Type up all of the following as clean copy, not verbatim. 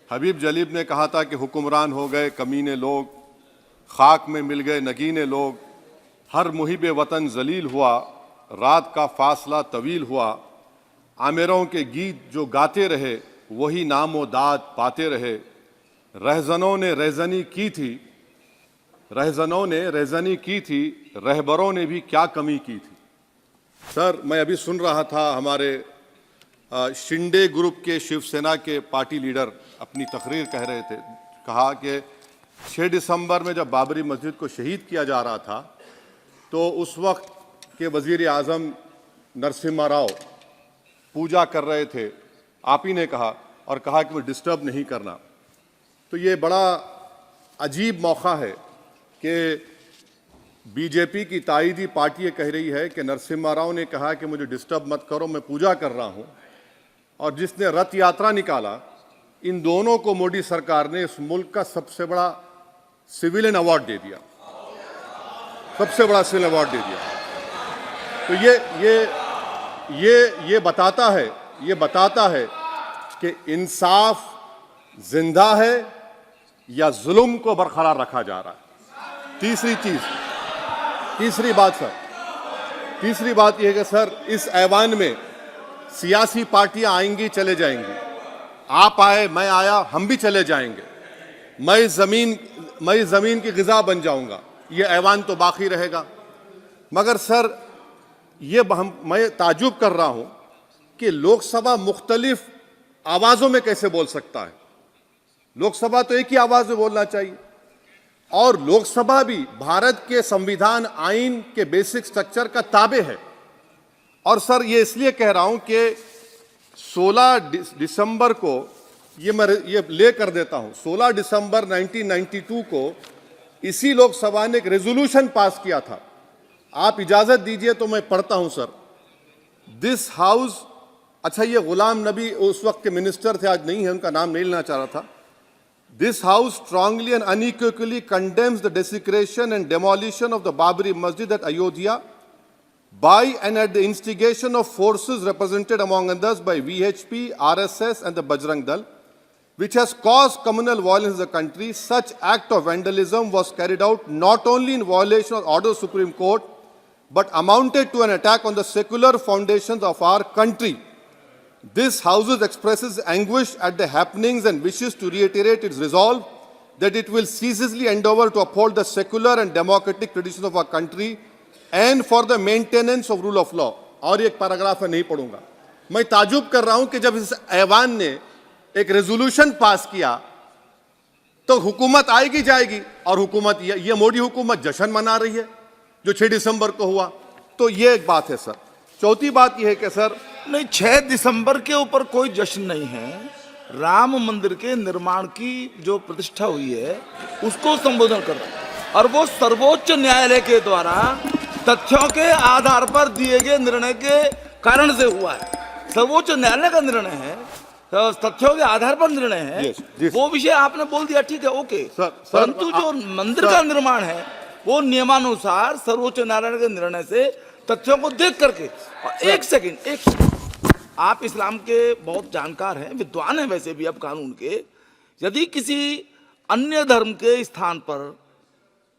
हबीब जलीब ने कहा था कि हुक्मरान हो गए कमीने लोग, खाक में मिल गए नगीने लोग, हर मुहिब वतन जलील हुआ, रात का फासला तवील हुआ, आमिरों के गीत जो गाते रहे वही नामो दाद पाते रहे, रहजनों ने रेजनी की थी, रहजनों ने रेजनी की थी, रहबरों ने भी क्या कमी की थी। सर, मैं अभी सुन रहा था हमारे शिंदे ग्रुप के शिवसेना के पार्टी लीडर अपनी तकरीर कह रहे थे, कहा कि 6 दिसंबर में जब बाबरी मस्जिद को शहीद किया जा रहा था तो उस वक्त के वजीर आज़म नरसिम्हा राव पूजा कर रहे थे, आप ही ने कहा, और कहा कि वो डिस्टर्ब नहीं करना। तो ये बड़ा अजीब मौका है कि बीजेपी की ताईदी पार्टी ये कह रही है कि नरसिम्हा राव ने कहा कि मुझे डिस्टर्ब मत करो, मैं पूजा कर रहा हूं, और जिसने रथ यात्रा निकाला, इन दोनों को मोदी सरकार ने इस मुल्क का सबसे बड़ा सिविलियन अवार्ड दे दिया, सबसे बड़ा सिविलियन अवार्ड दे दिया। तो ये बताता है कि इंसाफ जिंदा है या जुल्म को बरकरार रखा जा रहा है। तीसरी बात यह है कि सर, इस ऐवान में सियासी पार्टियां आएंगी चले जाएंगी, आप आए मैं आया हम भी चले जाएंगे, मैं जमीन की गिजा बन जाऊंगा, ये ऐवान तो बाकी रहेगा। मगर सर, मैं ताजुब कर रहा हूं कि लोकसभा मुख्तलिफ आवाजों में कैसे बोल सकता है। लोकसभा तो एक ही आवाज में बोलना चाहिए, और लोकसभा भी भारत के संविधान आइन के बेसिक स्ट्रक्चर का ताबे है। और सर, ये इसलिए कह रहा हूं कि 16 दिसंबर को ये ले कर देता हूं, 16 दिसंबर 1992 को इसी लोकसभा ने एक रेजोल्यूशन पास किया था। आप इजाजत दीजिए तो मैं पढ़ता हूं सर। दिस हाउस, अच्छा, ये गुलाम नबी उस वक्त के मिनिस्टर थे, आज नहीं है, उनका नाम नहीं लेना चाह रहा था। This house strongly and unequivocally condemns the desecration and demolition of the Babri Masjid at Ayodhya by and at the instigation of forces represented among others by VHP, RSS and the Bajrang Dal, which has caused communal violence in the country. Such act of vandalism was carried out not only in violation of order of the Supreme Court, but amounted to an attack on the secular foundations of our country. This House expresses anguish at the happenings and wishes to reiterate its resolve that it will ceaselessly endeavor to uphold the secular and democratic traditions of our country and for the maintenance of rule of law. और एक paragraph है, नहीं पढ़ूंगा। मैं ताजुब कर रहा हूं कि जब इस ऐवान ने एक रेजोल्यूशन पास किया तो हुकूमत आएगी जाएगी, और हुकूमत, ये मोदी हुकूमत जश्न मना रही है जो 6 दिसंबर को हुआ। तो ये एक बात है सर। चौथी बात यह है कि सर, नहीं, 6 दिसंबर के ऊपर कोई जश्न नहीं है। राम मंदिर के निर्माण की जो प्रतिष्ठा हुई है उसको संबोधन कर रहा है, और वो सर्वोच्च न्यायालय के द्वारा तथ्यों के आधार पर दिए गए निर्णय के कारण से हुआ है। सर्वोच्च न्यायालय का निर्णय है, तथ्यों के आधार पर निर्णय है। वो विषय आपने बोल दिया, ठीक है, ओके। परंतु जो मंदिर का निर्माण है वो नियमानुसार सर्वोच्च न्यायालय के निर्णय से तथ्यों को देख करके। एक सेकंड, आप इस्लाम के बहुत जानकार हैं, विद्वान हैं वैसे भी, अब कानून के, यदि किसी अन्य धर्म के स्थान पर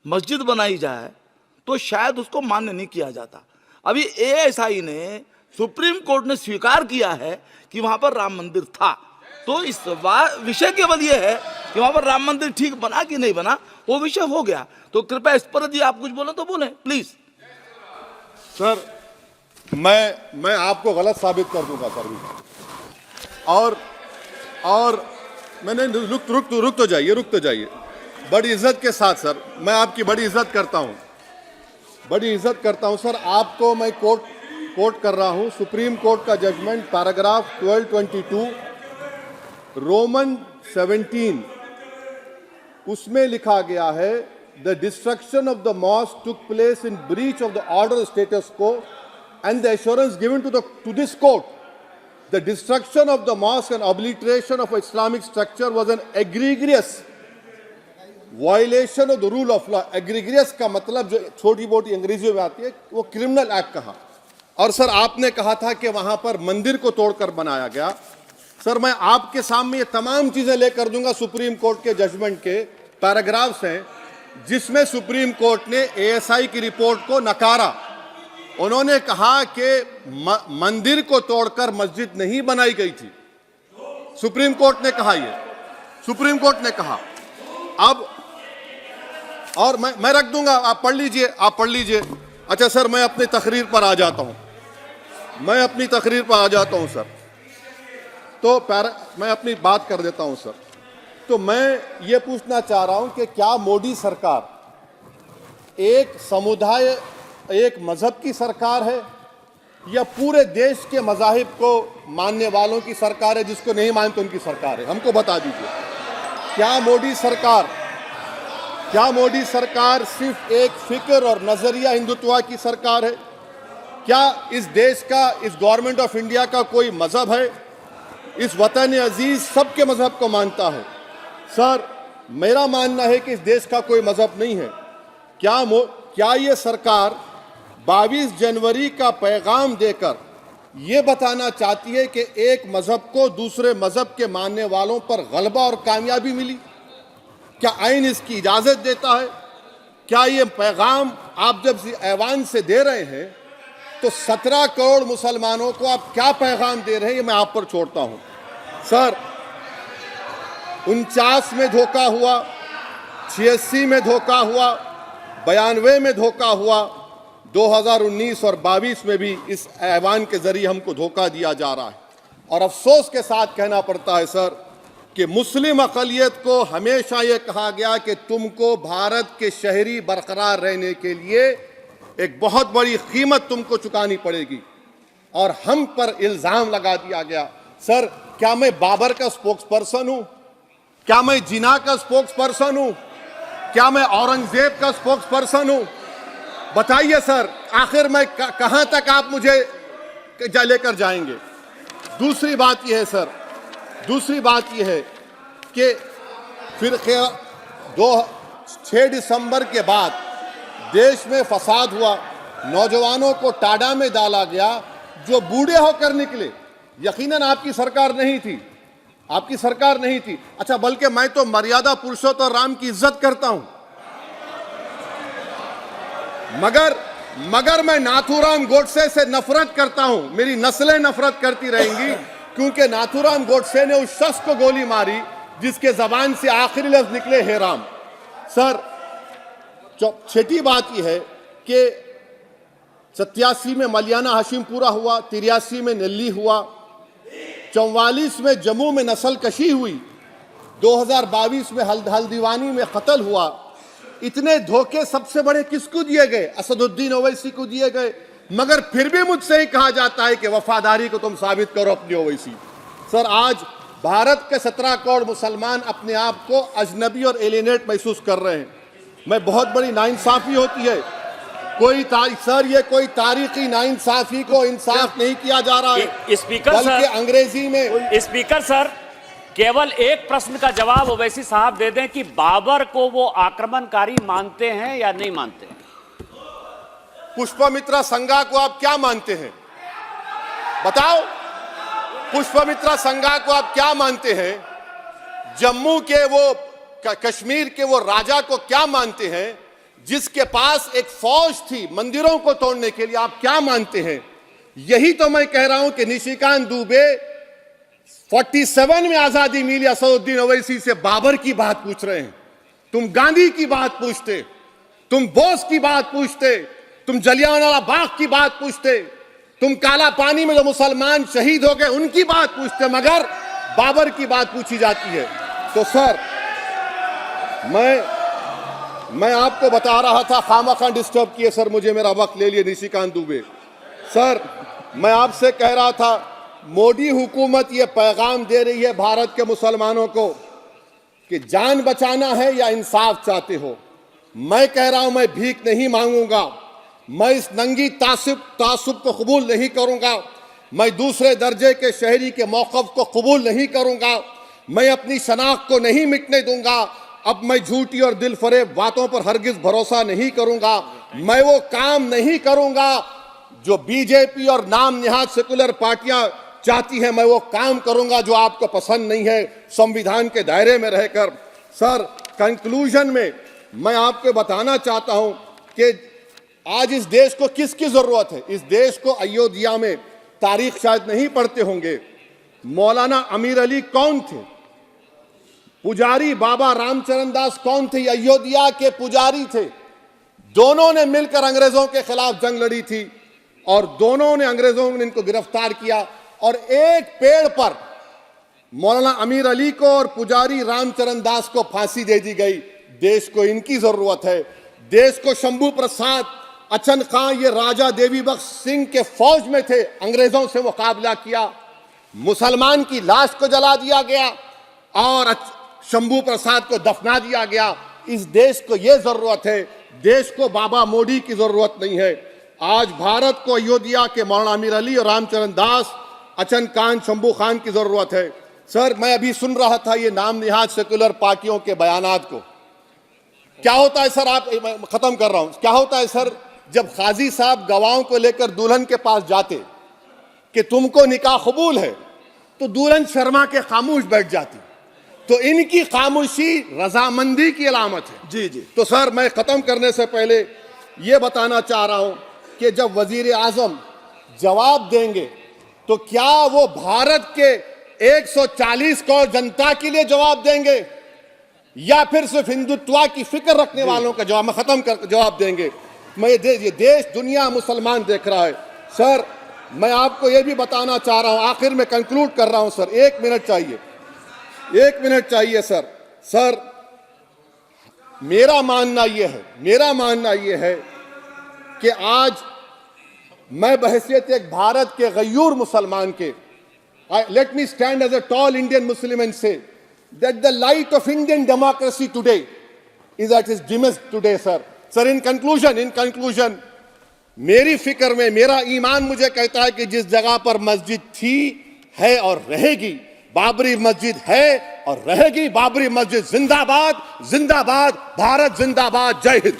मस्जिद बनाई जाए तो शायद उसको मान्य नहीं किया जाता। अभी एएसआई ने, सुप्रीम कोर्ट ने स्वीकार किया है कि वहां पर राम मंदिर था। तो इस विषय केवल यह है कि वहां पर राम मंदिर ठीक बना कि नहीं बना, वो विषय हो गया। तो कृपया इस पर यदि आप कुछ बोले तो बोलें प्लीज। सर, मैं आपको गलत साबित कर दूंगा सर भी। और मैंने रुक तो जाइए बड़ी इज्जत के साथ सर, मैं आपकी बड़ी इज्जत करता हूं सर। आपको मैं कोट कर रहा हूं सुप्रीम कोर्ट का जजमेंट, पैराग्राफ 1222 रोमन 17, उसमें लिखा गया है, the destruction of the mosque took place in breach of the order status को and the assurance given to this court, the destruction of the mosque and obliteration of Islamic structure was an egregious violation of the rule of law. Egregious का मतलब जो छोटी मोटी अंग्रेजी में आती है वो क्रिमिनल एक्ट कहा। और सर, आपने कहा था कि वहां पर मंदिर को तोड़कर बनाया गया, सर मैं आपके सामने ये तमाम चीजें लेकर दूंगा, सुप्रीम कोर्ट के जजमेंट के पैराग्राफ्स हैं जिसमें सुप्रीम कोर्ट ने एएसआई की रिपोर्ट को नकारा। उन्होंने कहा कि मंदिर को तोड़कर मस्जिद नहीं बनाई गई थी। सुप्रीम कोर्ट ने कहा, ये सुप्रीम कोर्ट ने कहा। अब और मैं रख दूंगा, आप पढ़ लीजिए, आप पढ़ लीजिए। अच्छा सर, मैं अपनी तकरीर पर आ जाता हूं, मैं अपनी तकरीर पर आ जाता हूं सर। तो मैं अपनी बात कर देता हूं सर। तो मैं ये पूछना चाह रहा हूं कि क्या मोदी सरकार एक समुदाय, एक मजहब की सरकार है या पूरे देश के मजाहिब को मानने वालों की सरकार है? जिसको नहीं मानते उनकी सरकार है, हमको बता दीजिए। क्या मोदी सरकार सिर्फ एक फिक्र और नजरिया हिंदुत्व की सरकार है? क्या इस देश का, इस गवर्नमेंट ऑफ इंडिया का कोई मजहब है? इस वतन अजीज सबके मजहब को मानता है। सर मेरा मानना है कि इस देश का कोई मजहब नहीं है। क्या ये सरकार 22 जनवरी का पैगाम देकर ये बताना चाहती है कि एक मजहब को दूसरे मजहब के मानने वालों पर गलबा और कामयाबी मिली? क्या आइन इसकी इजाजत देता है? क्या ये पैगाम आप जब ऐवान से दे रहे हैं तो 17 करोड़ मुसलमानों को आप क्या पैगाम दे रहे हैं, ये मैं आप पर छोड़ता हूं। सर 49 में धोखा हुआ, 86 में धोखा हुआ, 92 में धोखा हुआ, 2019 और 22 में भी इस ऐवान के जरिए हमको धोखा दिया जा रहा है। और अफसोस के साथ कहना पड़ता है सर कि मुस्लिम अक़लियत को हमेशा ये कहा गया कि तुमको भारत के शहरी बरकरार रहने के लिए एक बहुत बड़ी कीमत तुमको चुकानी पड़ेगी, और हम पर इल्जाम लगा दिया गया। सर क्या मैं बाबर का स्पोक्स पर्सन हूं? क्या मैं जिना का स्पोक्स पर्सन हूं? क्या मैं औरंगजेब का स्पोक्स पर्सन हूं? बताइए सर, आखिर मैं कहां तक आप मुझे लेकर जाएंगे? दूसरी बात यह है सर, दूसरी बात यह है कि फिर 6 दिसंबर के बाद देश में फसाद हुआ, नौजवानों को टाडा में डाला गया जो बूढ़े होकर निकले। यकीनन आपकी सरकार नहीं थी, आपकी सरकार नहीं थी। अच्छा, बल्कि मैं तो मर्यादा पुरुषोत्तम राम की इज्जत करता हूं, मगर मैं नाथूराम गोडसे से नफरत करता हूं। मेरी नस्लें नफरत करती रहेंगी क्योंकि नाथूराम गोडसे ने उस शख्स को गोली मारी जिसके जबान से आखिरी लफ्ज निकले हे राम। सर छठी बात यह है कि 87 में मलियाना हाशिमपुरा हुआ, 83 में नेल्ली हुआ, 44 में जम्मू में नस्ल कशी हुई, 2022 में हल्दीवानी में कत्ल हुआ। इतने धोखे सबसे बड़े किसको दिए गए? असदुद्दीन ओवैसी को दिए गए। मगर फिर भी मुझसे ही कहा जाता है कि वफादारी को तुम साबित करो अपनी ओवैसी। सर आज भारत के 17 करोड़ मुसलमान अपने आप को अजनबी और एलिनेट महसूस कर रहे हैं। मैं बहुत बड़ी नाइंसाफी होती है, सर ये कोई तारीखी नाइंसाफी को इंसाफ नहीं किया जा रहा है। स्पीकर बल्कि सर, अंग्रेजी में स्पीकर सर केवल एक प्रश्न का जवाब ओवैसी साहब दे दें कि बाबर को वो आक्रमणकारी मानते हैं या नहीं मानते हैं? पुष्पमित्रा संघा को आप क्या मानते हैं? बताओ, पुष्पमित्रा संघा को आप क्या मानते हैं? जम्मू के वो, कश्मीर के वो राजा को क्या मानते हैं जिसके पास एक फौज थी मंदिरों को तोड़ने के लिए? आप क्या मानते हैं? यही तो मैं कह रहा हूं कि निशिकांत दुबे 47 में आजादी मिली, असदुद्दीन ओवैसी से बाबर की बात पूछ रहे हैं। तुम गांधी की बात पूछते, तुम बोस की बात पूछते, तुम जलियांवाला बाग की बात पूछते, तुम काला पानी में जो मुसलमान शहीद हो गए उनकी बात पूछते, मगर बाबर की बात पूछी जाती है। तो सर मैं आपको बता रहा था, खामखा डिस्टर्ब किए सर, मुझे मेरा वक्त ले लिए निशिकांत दुबे। सर मैं आपसे कह रहा था, मोदी हुकूमत ये पैगाम दे रही है भारत के मुसलमानों को कि जान बचाना है या इंसाफ चाहते हो। मैं कह रहा हूं, मैं भीख नहीं मांगूंगा, मैं इस नंगी तासुब को कबूल नहीं करूंगा, मैं दूसरे दर्जे के शहरी के मौक़िफ़ को कबूल नहीं करूंगा, मैं अपनी शनाख्त को नहीं मिटने दूंगा। अब मैं झूठी और दिल फरेब बातों पर हरगिज भरोसा नहीं करूंगा। मैं वो काम नहीं करूंगा जो बीजेपी और नाम निहाद सेकुलर पार्टियां चाहती है मैं वो काम करूंगा जो आपको पसंद नहीं है, संविधान के दायरे में रहकर। सर, कंक्लूजन में मैं आपको बताना चाहता हूं कि आज इस देश को किसकी जरूरत है। इस देश को अयोध्या में, तारीख शायद नहीं पढ़ते होंगे, मौलाना अमीर अली कौन थे, पुजारी बाबा रामचरण दास कौन थे, अयोध्या के पुजारी थे। दोनों ने मिलकर अंग्रेजों के खिलाफ जंग लड़ी थी और दोनों ने, अंग्रेजों ने इनको गिरफ्तार किया और एक पेड़ पर मौलाना अमीर अली को और पुजारी रामचरण दास को फांसी दे दी गई। देश को इनकी जरूरत है। देश को शंभू प्रसाद, अचन खां, ये राजा देवी बख्श सिंह के फौज में थे, अंग्रेजों से मुकाबला किया, मुसलमान की लाश को जला दिया गया और शंभू प्रसाद को दफना दिया गया। इस देश को यह जरूरत है, देश को बाबा मोदी की जरूरत नहीं है। आज भारत को अयोध्या के मौलाना अमीर अली और रामचरण दास, अचन खान, शंभू खान की जरूरत है। सर, मैं अभी सुन रहा था ये नाम निहाद सेकुलर पार्टियों के बयानात को। क्या होता है सर, मैं खत्म कर रहा हूं, क्या होता है सर, जब काजी साहब गवाहों को लेकर दुल्हन के पास जाते कि तुमको निकाह कबूल है, तो दुल्हन शर्मा के खामोश बैठ जाती। तो इनकी खामोशी रजामंदी की अलामत है। जी जी। तो सर, मैं खत्म करने से पहले यह बताना चाह रहा हूं कि जब वजीर आजम जवाब देंगे तो क्या वो भारत के 140 करोड़ जनता के लिए जवाब देंगे या फिर सिर्फ हिंदुत्व की फिक्र रखने वालों का जवाब, मैं खत्म कर जवाब देंगे। मैं ये देश, दुनिया, मुसलमान देख रहा है। सर, मैं आपको यह भी बताना चाह रहा हूं, आखिर में कंक्लूड कर रहा हूं सर, 1 मिनट चाहिए, 1 मिनट चाहिए सर। सर, मेरा मानना यह है कि आज मैं बहैसियत एक भारत के गयूर मुसलमान के, let me stand as a tall Indian Muslim and say that the light of Indian democracy today is at its dimmest today, sir. Sir, in conclusion, मेरी फिक्र में, मेरा ईमान मुझे कहता है कि जिस जगह पर मस्जिद थी, है और रहेगी, बाबरी मस्जिद है और रहेगी, बाबरी मस्जिद जिंदाबाद, जिंदाबाद, भारत जिंदाबाद, जय हिंद।